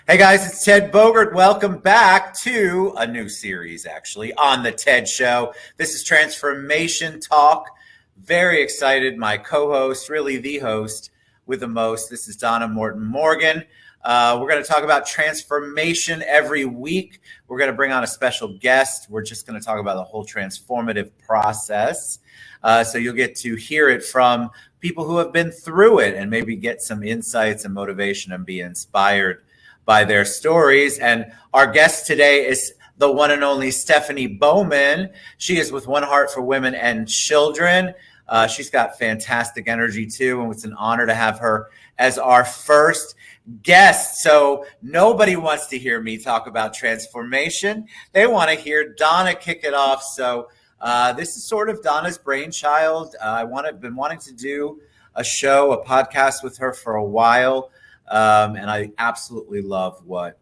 Hey guys, it's Ted Bogert. Welcome back to a new series, actually, on The Ted Show. This is Transformation Talk. Very excited. My co host, really the host with the most, this is Donna Morton-Morgan. We're going to talk about transformation every week. We're going to bring on a special guest. We're just going to talk about the whole transformative process. So you'll get to hear it from people who have been through it and maybe get some insights and motivation and be inspired by their stories. And our guest today is the one and only Stephanie Bowman. She is with One Heart for Women and Children. She's got fantastic energy too, and it's an honor to have her as our first guest. So nobody wants to hear me talk about transformation. They want to hear Donna kick it off. So this is sort of Donna's brainchild. Been wanting to do a podcast with her for a while. And I absolutely love what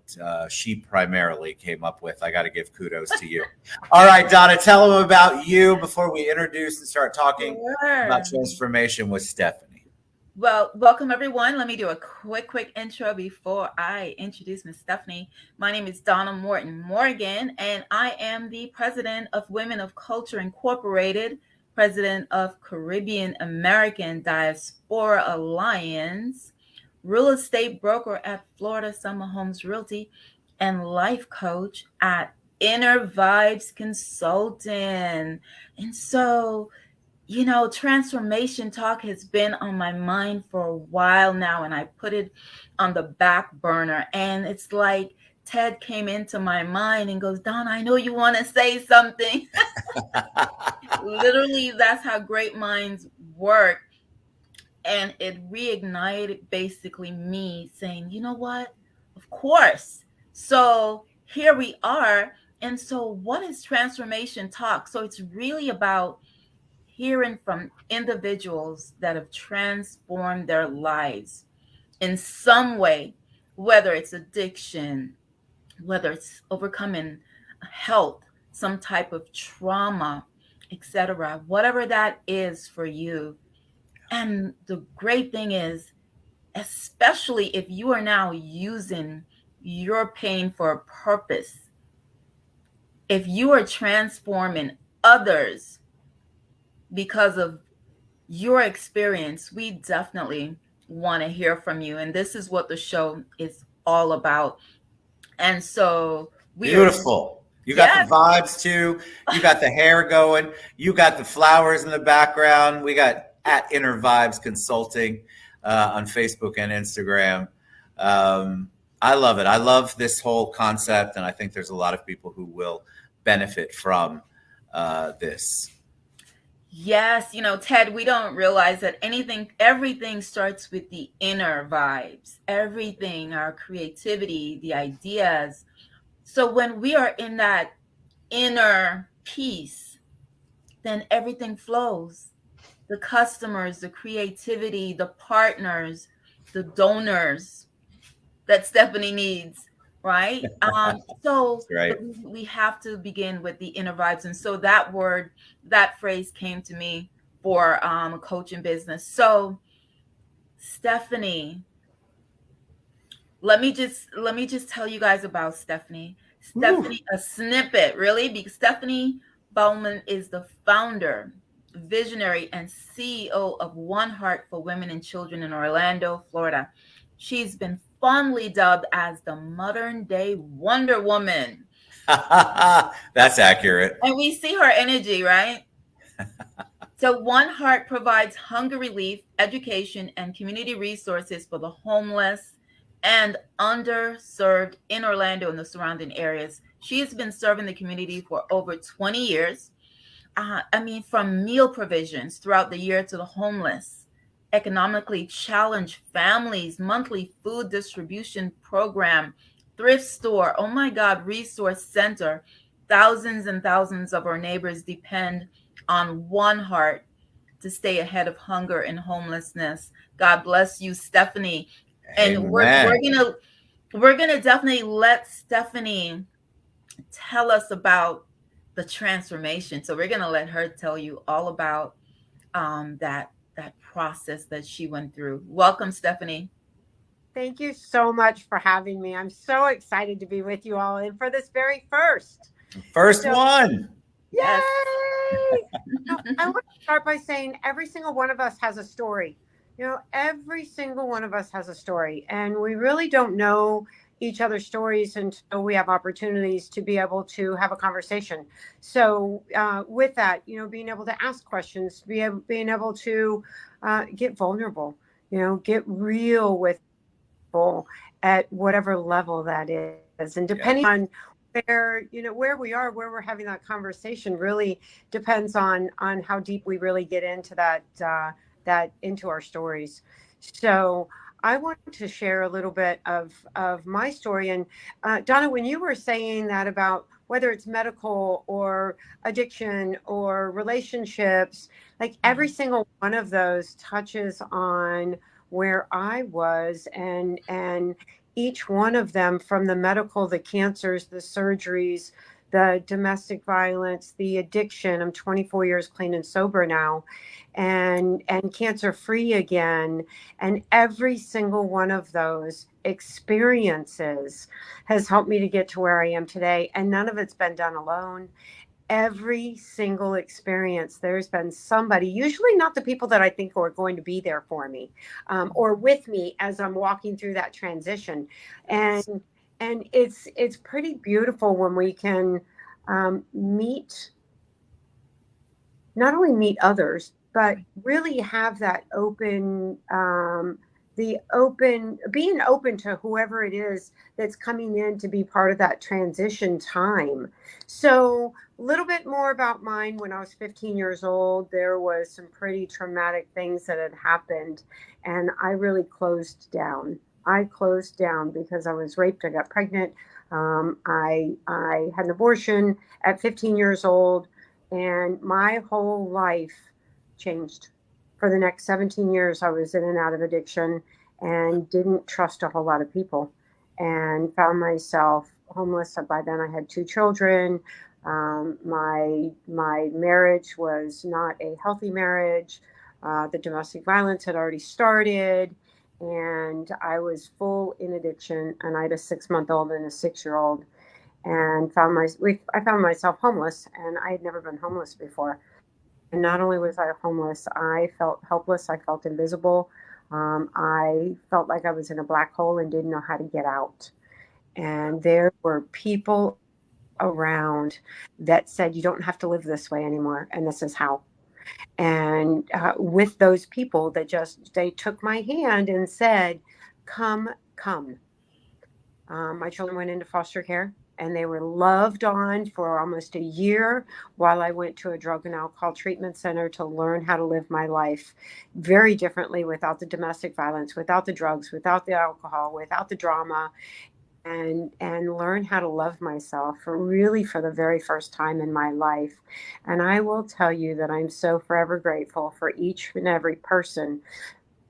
she primarily came up with. I got to give kudos to you. All right, Donna, tell them about you before we introduce and start talking about transformation with Stephanie. Well, welcome everyone. Let me do a quick intro before I introduce Miss Stephanie. My name is Donna Morton-Morgan, and I am the president of Women of Culture Incorporated, president of Caribbean American Diaspora Alliance, real estate broker at Florida Summer Homes Realty, and life coach at Inner Vibes Consulting. And so, transformation talk has been on my mind for a while now, and I put it on the back burner. And it's like Ted came into my mind and goes, Don, I know you want to say something. Literally, that's how great minds work. And it reignited basically me saying, you know what? Of course. So here we are. And so what is transformation talk? So it's really about hearing from individuals that have transformed their lives in some way, whether it's addiction, whether it's overcoming health, some type of trauma, etc., whatever that is for you. And the great thing is, especially if you are now using your pain for a purpose, if you are transforming others because of your experience, we definitely want to hear from you. And this is what the show is all about. And so beautiful. You got the vibes too. You got the hair going. You got the flowers in the background. We got at Inner Vibes Consulting on Facebook and Instagram. I love it. I love this whole concept, and I think there's a lot of people who will benefit from this. Yes, Ted, we don't realize that everything starts with the inner vibes, everything, our creativity, the ideas. So when we are in that inner peace, then everything flows. The customers, the creativity, the partners, the donors that Stephanie needs, right? So right. We have to begin with the inner vibes. And so that phrase came to me for a coaching business. So Stephanie, let me just tell you guys about Stephanie. Stephanie, a snippet, really, because Stephanie Bowman is the founder, visionary, and CEO of One Heart for Women and Children in Orlando, Florida. She's been fondly dubbed as the modern day Wonder Woman. That's accurate. And we see her energy, right? So One Heart provides hunger relief, education, and community resources for the homeless and underserved in Orlando and the surrounding areas. She has been serving the community for over 20 years. From meal provisions throughout the year to the homeless, economically challenged families, monthly food distribution program, thrift store, oh my God, resource center. Thousands and thousands of our neighbors depend on One Heart to stay ahead of hunger and homelessness. God bless you, Stephanie. And we're gonna definitely let Stephanie tell us about the transformation. So we're going to let her tell you all about that process that she went through. Welcome, Stephanie. Thank you so much for having me. I'm so excited to be with you all and for this very first. First So, one. Yes. yay! I want to start by saying every single one of us has a story. Every single one of us has a story, and we really don't know each other's stories until we have opportunities to be able to have a conversation. So, with that, being able to ask questions, being able to get vulnerable, get real with people at whatever level that is, and Yeah. depending on where we are, where we're having that conversation, really depends on how deep we really get into that into our stories. So I want to share a little bit of my story. And Donna, when you were saying that about whether it's medical or addiction or relationships, like every single one of those touches on where I was, and each one of them, from the medical, the cancers, the surgeries, the domestic violence, the addiction. I'm 24 years clean and sober now, and cancer free again. And every single one of those experiences has helped me to get to where I am today. And none of it's been done alone. Every single experience, there's been somebody, usually not the people that I think are going to be there for me, or with me as I'm walking through that transition. And it's pretty beautiful when we can meet, not only meet others, but really have that being open to whoever it is that's coming in to be part of that transition time. So a little bit more about mine. When I was 15 years old, there was some pretty traumatic things that had happened, and I really closed down. I closed down because I was raped. I got pregnant. I had an abortion at 15 years old, and my whole life changed. For the next 17 years, I was in and out of addiction and didn't trust a whole lot of people, and found myself homeless. By then, I had two children. My marriage was not a healthy marriage. The domestic violence had already started, and I was full in addiction. And I had a 6-month old and a 6-year old, and I found myself homeless, and I had never been homeless before. And not only was I homeless, I felt helpless. I felt invisible. I felt like I was in a black hole and didn't know how to get out. And there were people around that said, "You don't have to live this way anymore, and this is how." And with those people that they took my hand and said, "Come, come." My children went into foster care, and they were loved on for almost a year while I went to a drug and alcohol treatment center to learn how to live my life very differently, without the domestic violence, without the drugs, without the alcohol, without the drama, and learn how to love myself for the very first time in my life. And I will tell you that I'm so forever grateful for each and every person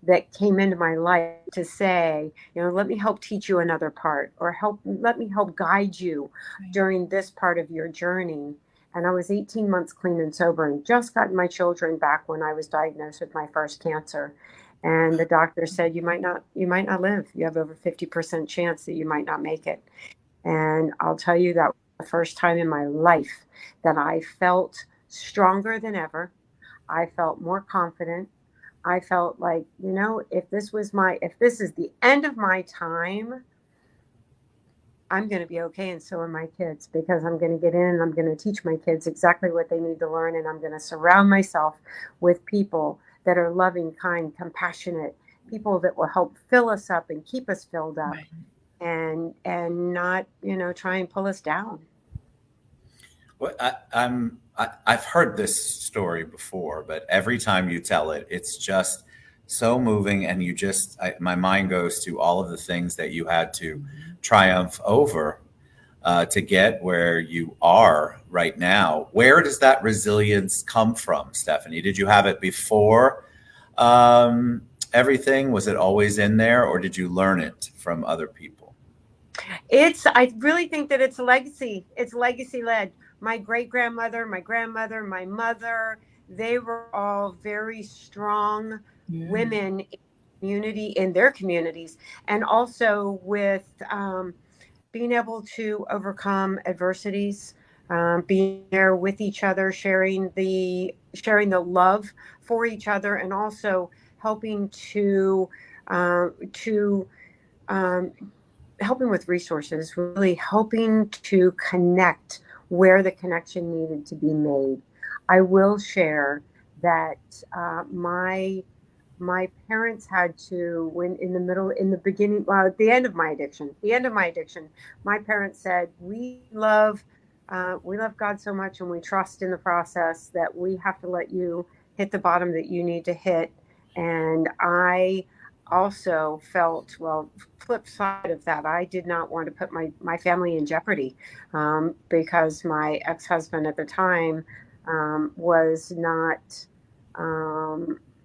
that came into my life to say, let me help teach you another part, or let me help guide you during this part of your journey. And I was 18 months clean and sober, and just got my children back when I was diagnosed with my first cancer. And the doctor said, you might not live. You have over 50% chance that you might not make it. And I'll tell you, that was the first time in my life that I felt stronger than ever. I felt more confident. I felt like, if this is the end of my time, I'm going to be okay. And so are my kids, because I'm going to get in and I'm going to teach my kids exactly what they need to learn. And I'm going to surround myself with people that are loving, kind, compassionate, people that will help fill us up and keep us filled up, Right. and not, try and pull us down. Well, I've heard this story before, but every time you tell it, it's just so moving, and my mind goes to all of the things that you had to triumph over to get where you are right now. Where does that resilience come from, Stephanie? Did you have it before everything? Was it always in there, or did you learn it from other people? I really think that it's a legacy. It's legacy led. My great grandmother, my grandmother, my mother, they were all very strong Mm. women community in their communities, and also with being able to overcome adversities, being there with each other, sharing the love for each other, and also helping to um, helping with resources, really helping to connect where the connection needed to be made. I will share that my parents had to, when in the beginning, well, at the end of my addiction, my parents said, we love God so much, and we trust in the process that we have to let you hit the bottom that you need to hit. And I also felt, well, flip side of that, I did not want to put my family in jeopardy, because my ex-husband at the time was not,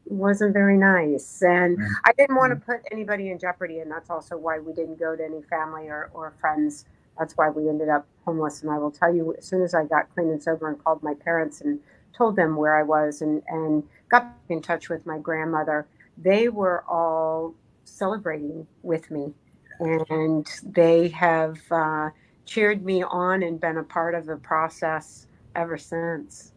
wasn't very nice. And I didn't want to put anybody in jeopardy. And that's also why we didn't go to any family or friends. That's why we ended up homeless. And I will tell you, as soon as I got clean and sober and called my parents and told them where I was, and got back in touch with my grandmother, they were all celebrating with me. And they have cheered me on and been a part of the process ever since.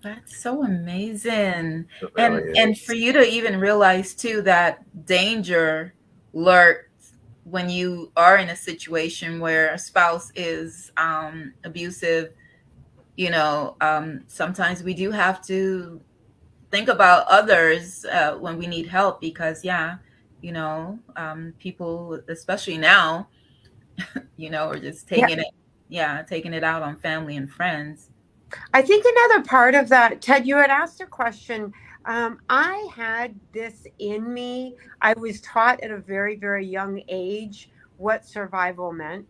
That's so amazing. It And really and for is. you to even realize too that danger lurks when you are in a situation where a spouse is abusive, sometimes we do have to think about others when we need help because yeah, people, especially now, are just Yeah. taking it out on family and friends. I think another part of that, Ted, you had asked a question. I had this in me. I was taught at a very, very young age what survival meant,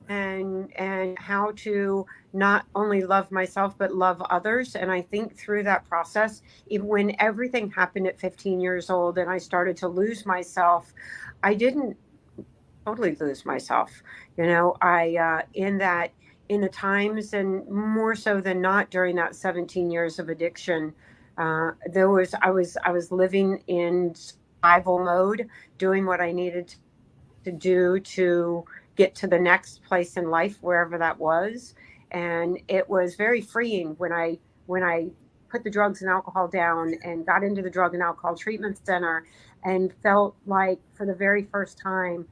and how to not only love myself but love others. And I think through that process, even when everything happened at 15 years old and I started to lose myself, I didn't totally lose myself. I in the times, and more so than not during that 17 years of addiction, I was living in survival mode, doing what I needed to do to get to the next place in life, wherever that was. And it was very freeing when I put the drugs and alcohol down and got into the drug and alcohol treatment center, and felt like, for the very first time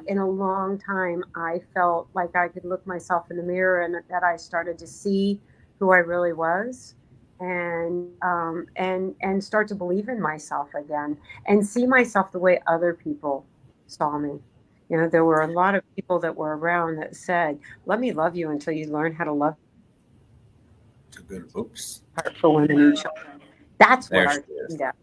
in a long time, I felt like I could look myself in the mirror, and that I started to see who I really was, and start to believe in myself again, and see myself the way other people saw me. There were a lot of people that were around that said, "Let me love you until you learn how to love Too good. Oops. heart for women and children." That's what There she our team is. does.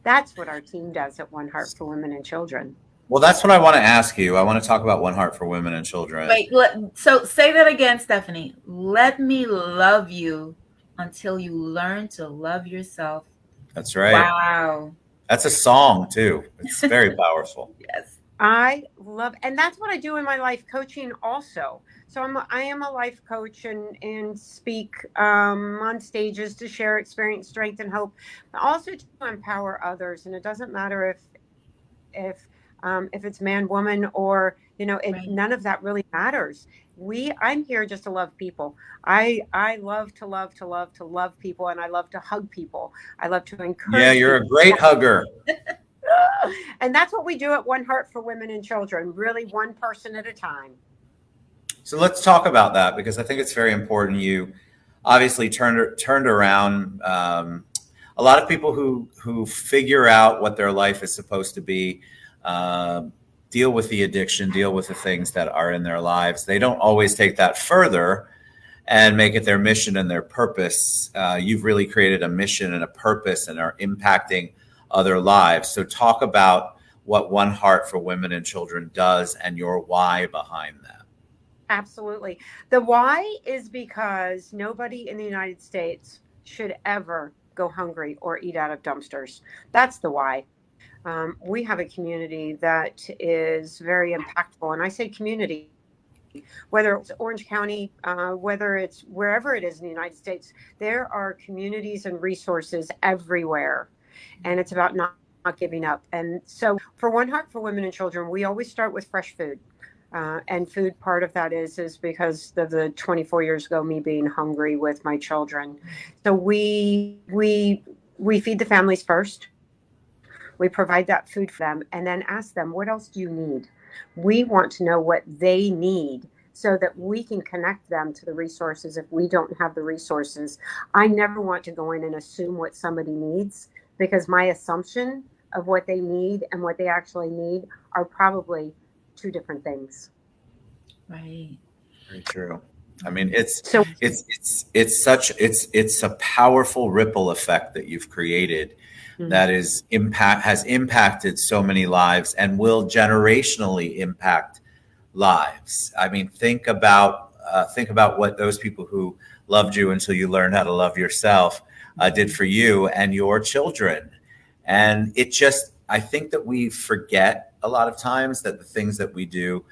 That's what our team does at One Heart for Women and Children. Well, that's what I want to ask you. I want to talk about One Heart for Women and Children. Wait, so say that again, Stephanie. Let me love you until you learn to love yourself. That's right. Wow. That's a song too. It's very powerful. Yes. I love, and that's what I do in my life coaching also. So I am a life coach, and speak on stages to share experience, strength, and hope, but also to empower others. And it doesn't matter if it's man, woman, or Right. none of that really matters. I'm here just to love people. I love to love people, and I love to hug people. I love to Yeah, encourage you're people. a great hugger. And that's what we do at One Heart for Women and Children, really one person at a time. So let's talk about that because I think it's very important. You obviously turned around. A lot of people who figure out what their life is supposed to be, uh, deal with the addiction, deal with the things that are in their lives. They don't always take that further and make it their mission and their purpose. You've really created a mission and a purpose and are impacting other lives. So talk about what One Heart for Women and Children does and your why behind that. Absolutely. The why is because nobody in the United States should ever go hungry or eat out of dumpsters. That's the why. We have a community that is very impactful. And I say community, whether it's Orange County, whether it's wherever it is in the United States, there are communities and resources everywhere. And it's about not not giving up. And so for One Heart for Women and Children, we always start with fresh food. And food, part of that is because of the 24 years ago, me being hungry with my children. So we feed the families first. We provide that food for them and then ask them, what else do you need? We want to know what they need so that we can connect them to the resources if we don't have the resources. I never want to go in and assume what somebody needs, because my assumption of what they need and what they actually need are probably two different things. Right. Very true. I mean, it's So it's a powerful ripple effect that you've created that has impacted so many lives and will generationally impact lives. I mean, think about what those people who loved you until you learned how to love yourself did for you and your children. And it just, I think that we forget a lot of times that the things that we do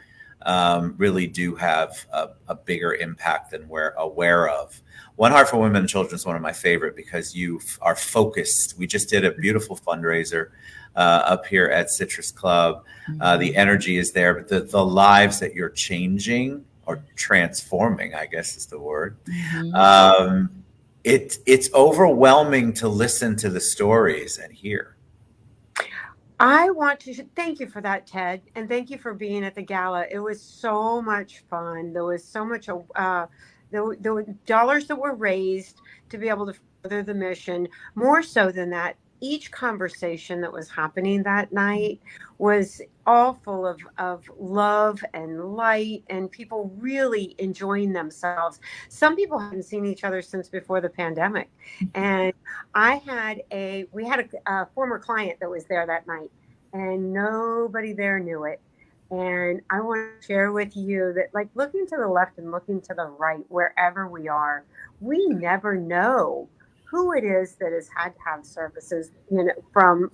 really do have a bigger impact than we're aware of. One Heart for Women and Children is one of my favorite because you are focused. We just did a beautiful fundraiser up here at Citrus Club. The energy is there, but the lives that you're changing or transforming, I guess is the word. It's overwhelming to listen to the stories and hear. I want to thank you for that, Ted, and thank you for being at the gala. It was so much fun. There was so much, there were dollars that were raised to be able to further the mission. More so than that, each conversation that was happening that night was all full of love and light and people really enjoying themselves. Some people hadn't seen each other since before the pandemic. And we had a former client that was there that night and nobody there knew it. And I want to share with you that, like, looking to the left and looking to the right, wherever we are, we never know who it is that has had to have services, from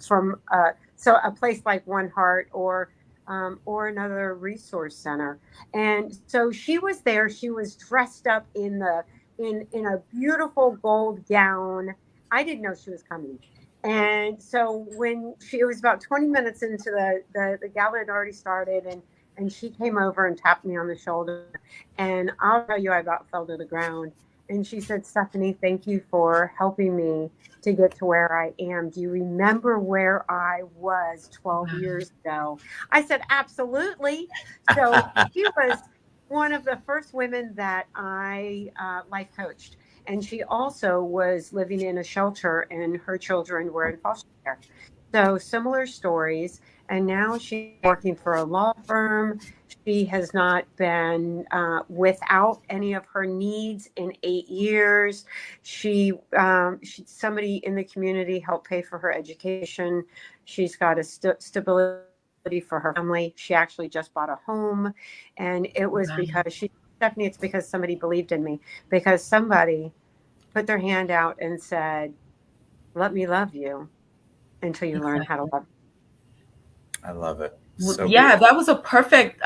so a place like One Heart or another resource center. And so she was there. She was dressed up in a beautiful gold gown. I didn't know she was coming. And so when it was about 20 minutes into the gala had already started, and she came over and tapped me on the shoulder, and I'll tell you, I about fell to the ground. And she said, Stephanie, thank you for helping me to get to where I am. Do you remember where I was 12 years ago? I said, absolutely. So she was one of the first women that I life coached. And she also was living in a shelter and her children were in foster care. So similar stories. And now she's working for a law firm. She has not been without any of her needs in 8 years. Somebody in the community helped pay for her education. She's got a stability for her family. She actually just bought a home. And it was because Stephanie, it's because somebody believed in me, because somebody put their hand out and said, let me love you until you learn how to love. I love it. So beautiful. That was a perfect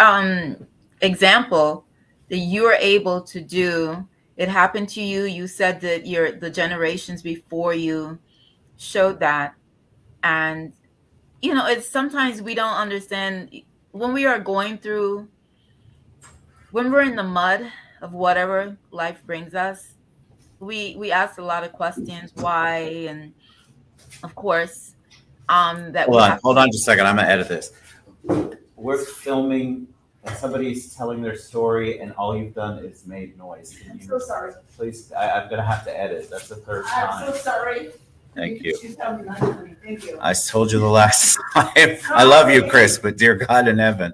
example that you were able to do. It happened to you. You said that the generations before you showed that. And, it's sometimes we don't understand when we are going through, when we're in the mud of whatever life brings us, we ask a lot of questions, why, and of course, that hold on just a second. I'm gonna edit this. We're filming and somebody's telling their story and all you've done is made noise. I'm so sorry. Please, I'm gonna have to edit. That's the third time. I'm so sorry. Thank you. Thank you. I told you the last time. I love you, Chris, but dear God in heaven.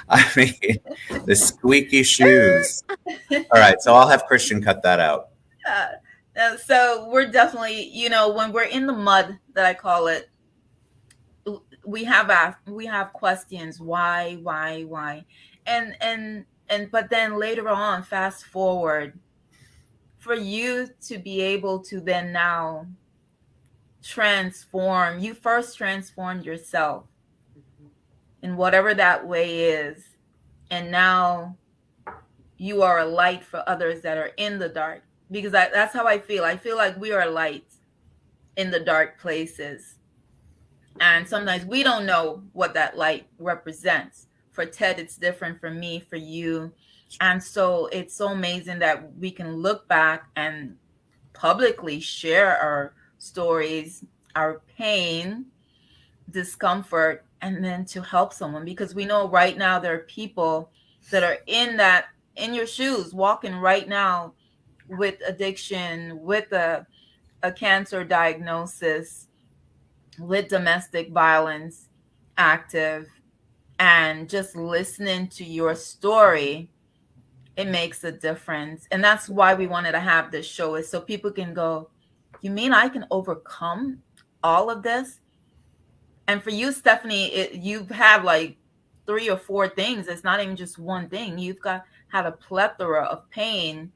I mean, the squeaky shoes. All right, so I'll have Christian cut that out. So we're definitely, when we're in the mud, that I call it, we have questions, why, and but then later on, fast forward, for you to be able to then now transform, you first transformed yourself in whatever that way is, and now you are a light for others that are in the dark, because that's how I feel like we are lights in the dark places. And sometimes we don't know what that light represents. For Ted, it's different. For me, for you. And so it's so amazing that we can look back and publicly share our stories, our pain, discomfort, and then to help someone, because we know right now there are people that are in your shoes, walking right now with addiction, with a cancer diagnosis, with domestic violence active, and just listening to your story, it makes a difference. And that's why we wanted to have this show, is so people can go, you mean I can overcome all of this? And for you, Stephanie, you have like 3 or 4 things. It's not even just one thing. You've got had a plethora of pain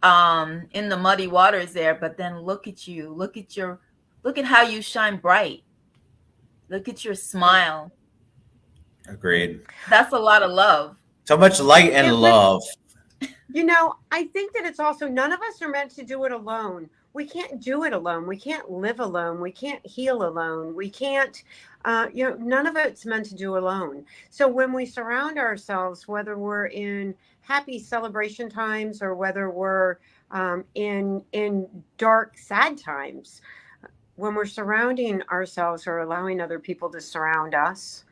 in the muddy waters there, but then look at you. Look at how you shine bright. Look at your smile. Agreed. That's a lot of love. So much light and love. I think that it's also, none of us are meant to do it alone. We can't do it alone. We can't live alone. We can't heal alone. We can't, none of it's meant to do alone. So when we surround ourselves, whether we're in happy celebration times or whether we're in dark, sad times, when we're surrounding ourselves or allowing other people to surround us,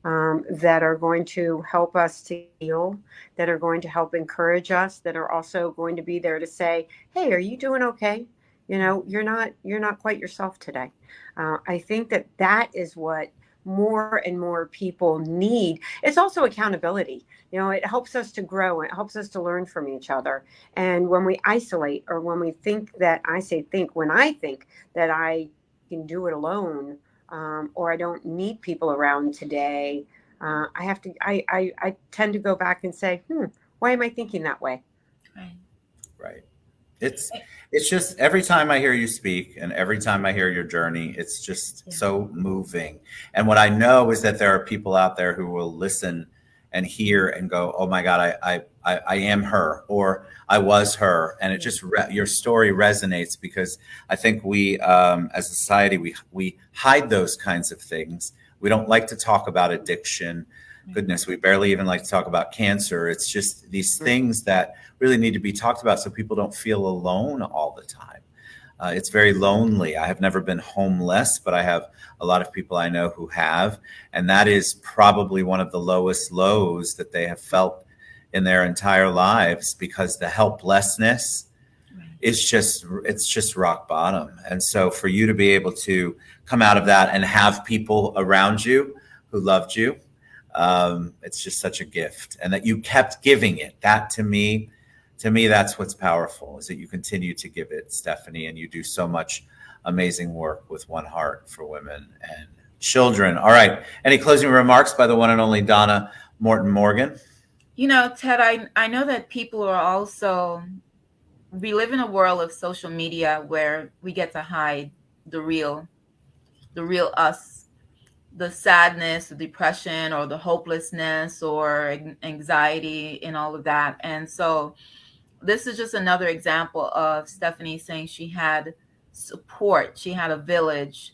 that are going to help us to heal, that are going to help encourage us, that are also going to be there to say, hey, are you doing okay? You're not quite yourself today. I think that is what more and more people need. It's also accountability. It helps us to grow. It helps us to learn from each other. And when we isolate, or when we think that, when I think that I can do it alone, or I don't need people around today, I tend to go back and say, why am I thinking that way? Right. It's just, every time I hear you speak and every time I hear your journey, it's just so moving. And what I know is that there are people out there who will listen and hear and go, oh my God, I am her, or I was her. And it just, your story resonates, because I think we, as a society, we hide those kinds of things. We don't like to talk about addiction. Goodness, we barely even like to talk about cancer. It's just these things that really need to be talked about so people don't feel alone all the time. It's very lonely. I have never been homeless, but I have a lot of people I know who have. And that is probably one of the lowest lows that they have felt in their entire lives, because the helplessness is it's just rock bottom. And so for you to be able to come out of that and have people around you who loved you, it's just such a gift. And that you kept giving it. That to me, that's what's powerful, is that you continue to give it, Stephanie, and you do so much amazing work with One Heart for women and children. All right. Any closing remarks by the one and only Donna Morton-Morgan? Ted, I know that people are also, we live in a world of social media where we get to hide the real us, the sadness, the depression, or the hopelessness, or anxiety, and all of that. And so this is just another example of Stephanie saying she had support, she had a village.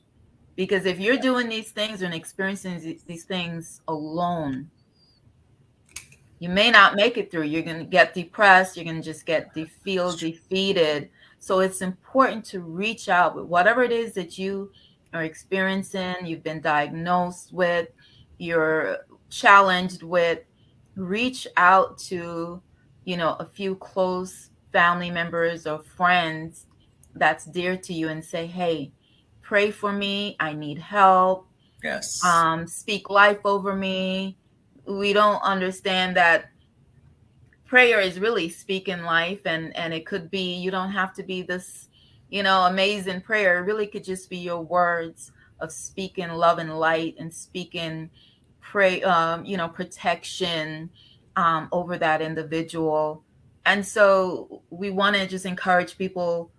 Because if you're doing these things and experiencing these things alone, you may not make it through. You're going to get depressed. You're going to just feel defeated. So it's important to reach out with whatever it is that you are experiencing, you've been diagnosed with, you're challenged with. Reach out to, a few close family members or friends that's dear to you and say, hey, pray for me. I need help. Yes. Speak life over me. We don't understand that prayer is really speaking life, and it could be, you don't have to be this, amazing prayer. It really could just be your words of speaking love and light, and speaking protection over that individual. And so we want to just encourage people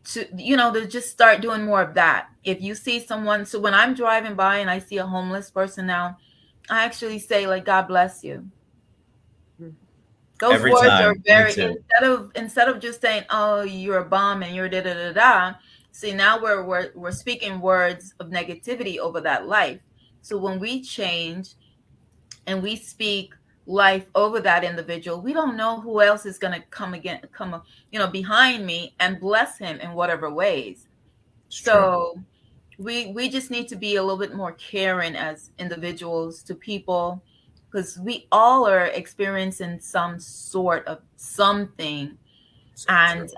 to just start doing more of that. If you see someone, so when I'm driving by and I see a homeless person now, I actually say, like, God bless you. Those Every words time, are very, instead of just saying, oh, you're a bum and you're da da da da, See, now we're speaking words of negativity over that life. So when we change and we speak life over that individual, we don't know who else is going to come behind me and bless him in whatever ways. So we just need to be a little bit more caring as individuals to people, because we all are experiencing some sort of something. And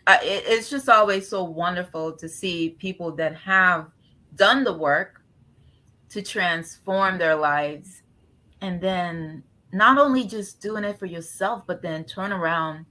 it's just always so wonderful to see people that have done the work to transform their lives, and then not only just doing it for yourself, but then turn around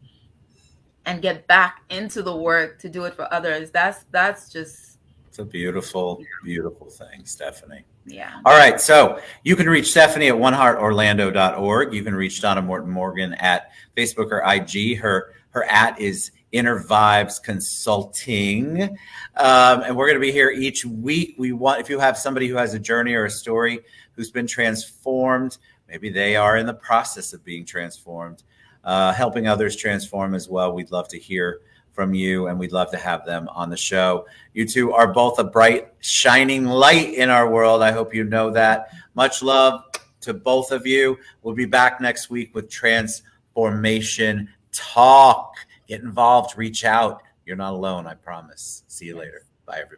and get back into the work to do it for others. That's just, it's a beautiful, beautiful thing, Stephanie. Yeah. All right. So you can reach Stephanie at oneheartorlando.org. You can reach Donna Morton-Morgan at Facebook or IG. Her @ is Inner Vibes Consulting. And we're going to be here each week. If you have somebody who has a journey or a story who's been transformed, maybe they are in the process of being transformed, helping others transform as well, we'd love to hear from you, and we'd love to have them on the show. You two are both a bright, shining light in our world. I hope you know that. Much love to both of you. We'll be back next week with Transformation Talk. Get involved, reach out. You're not alone, I promise. See you later. Bye, everybody.